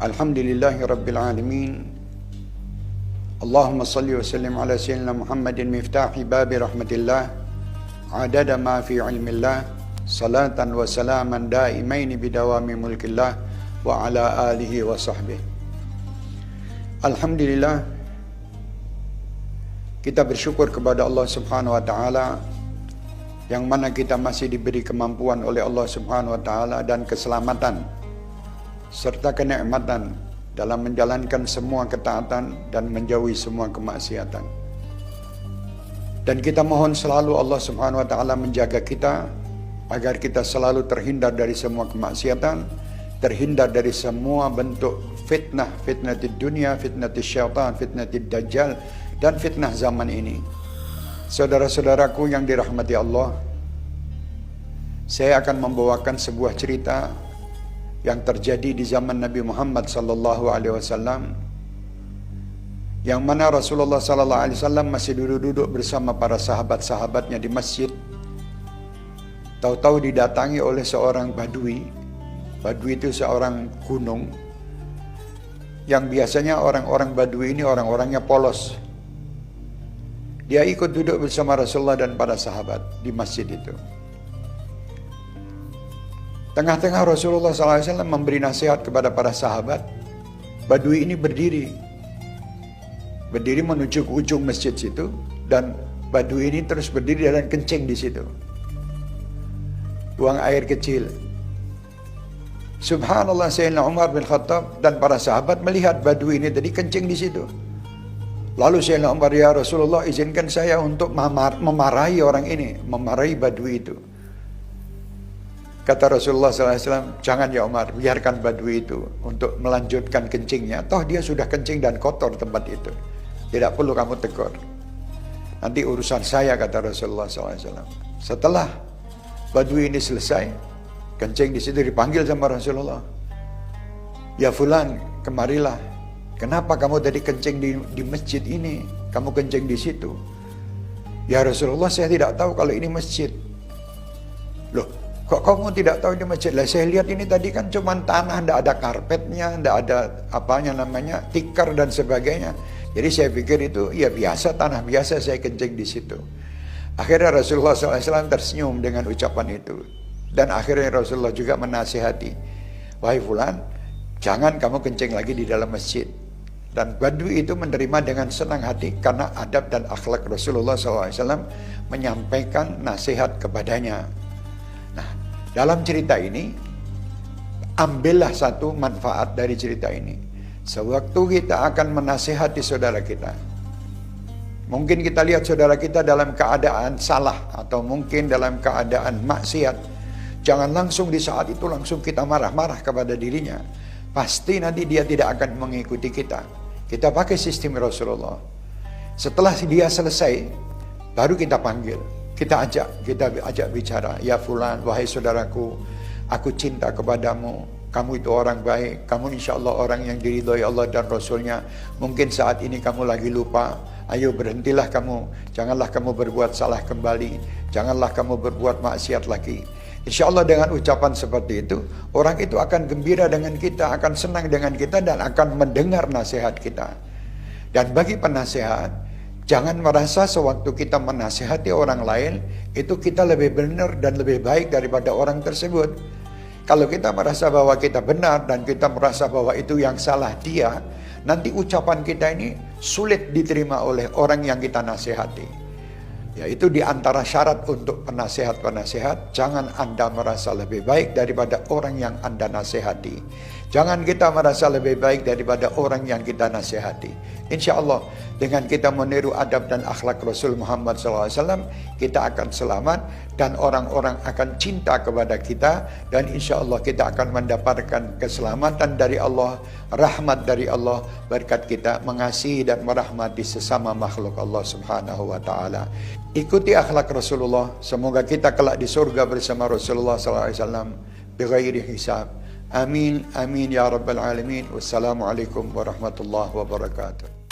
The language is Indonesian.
Alhamdulillahi Rabbil Alamin. Allahumma salli wa sallim ala sayyidina Muhammadin miftahi babi rahmatillah adada ma fi ilmillah salatan wa salaman daimaini bidawami mulkillah wa ala alihi wa sahbihi. Alhamdulillah, kita bersyukur kepada Allah Subhanahu wa taala yang mana kita masih diberi kemampuan oleh Allah Subhanahu wa taala dan keselamatan serta kenikmatan dalam menjalankan semua ketaatan dan menjauhi semua kemaksiatan. Dan kita mohon selalu Allah Subhanahu wa taala menjaga kita agar kita selalu terhindar dari semua kemaksiatan, terhindar dari semua bentuk fitnah, fitnatid dunia, fitnatid syaitan, fitnatid dajjal, dan fitnah zaman ini. Saudara-saudaraku yang dirahmati Allah, saya akan membawakan sebuah cerita yang terjadi di zaman Nabi Muhammad sallallahu alaihi wasallam, yang mana Rasulullah sallallahu alaihi wasallam masih duduk-duduk bersama para sahabat-sahabatnya di masjid. Tahu-tahu didatangi oleh seorang badui. Badui itu seorang gunung yang biasanya orang-orang badui ini orang-orangnya polos. Dia ikut duduk bersama Rasulullah dan para sahabat di masjid itu. Tengah-tengah Rasulullah SAW memberi nasihat kepada para sahabat. Badui ini berdiri menuju ke ujung masjid situ, dan badui ini terus berdiri dan kencing di situ, buang air kecil. Subhanallah, Sayyidina Umar bin Khattab dan para sahabat melihat badui ini tadi kencing di situ. Lalu Sayyidina Umar, ya Rasulullah, izinkan saya untuk memarahi orang ini, memarahi badui itu. Kata Rasulullah SAW, jangan ya Umar, biarkan badui itu untuk melanjutkan kencingnya. Toh dia sudah kencing dan kotor tempat itu. Tidak perlu kamu tegur. Nanti urusan saya, kata Rasulullah SAW. Setelah badui ini selesai, kencing di situ, dipanggil sama Rasulullah. Ya fulan, kemarilah. Kenapa kamu tadi kencing di masjid ini? Kamu kencing di situ. Ya Rasulullah, saya tidak tahu kalau ini masjid. Loh, kok kamu tidak tahu ini masjid? Lah saya lihat ini tadi kan cuma tanah, tidak ada karpetnya, tidak ada tikar dan sebagainya. Jadi saya pikir itu ya biasa, tanah biasa, saya kencing di situ. Akhirnya Rasulullah SAW tersenyum dengan ucapan itu. Dan akhirnya Rasulullah juga menasihati, wahai fulan, jangan kamu kencing lagi di dalam masjid. Dan badui itu menerima dengan senang hati karena adab dan akhlak Rasulullah SAW menyampaikan nasihat kepadanya. Nah, dalam cerita ini, ambillah satu manfaat dari cerita ini. Sewaktu kita akan menasihati saudara kita, mungkin kita lihat saudara kita dalam keadaan salah atau mungkin dalam keadaan maksiat, jangan langsung di saat itu langsung kita marah-marah kepada dirinya. Pasti nanti dia tidak akan mengikuti kita. Kita pakai sistem Rasulullah. Setelah dia selesai, baru kita panggil. Kita ajak bicara. Ya fulan, wahai saudaraku, aku cinta kepadamu. Kamu itu orang baik. Kamu insya Allah orang yang diridhoi Allah dan Rasulnya. Mungkin saat ini kamu lagi lupa. Ayo berhentilah kamu. Janganlah kamu berbuat salah kembali. Janganlah kamu berbuat maksiat lagi. Insya Allah dengan ucapan seperti itu, orang itu akan gembira dengan kita, akan senang dengan kita, dan akan mendengar nasihat kita. Dan bagi penasehat, jangan merasa sewaktu kita menasihati orang lain, itu kita lebih benar dan lebih baik daripada orang tersebut. Kalau kita merasa bahwa kita benar dan kita merasa bahwa itu yang salah dia, nanti ucapan kita ini sulit diterima oleh orang yang kita nasihati. Yaitu di antara syarat untuk penasehat-penasehat, jangan Anda merasa lebih baik daripada orang yang Anda nasihati. Jangan kita merasa lebih baik daripada orang yang kita nasihati. Insya Allah dengan kita meniru adab dan akhlak Rasul Muhammad SAW, kita akan selamat dan orang-orang akan cinta kepada kita, dan insya Allah kita akan mendapatkan keselamatan dari Allah, rahmat dari Allah, berkat kita mengasihi dan merahmati sesama makhluk Allah Subhanahu wa taala. Ikuti akhlak Rasulullah, semoga kita kelak di surga bersama Rasulullah SAW bighairi hisab. Amin, amin ya rabbal alamin. Wassalamualaikum warahmatullahi wabarakatuh.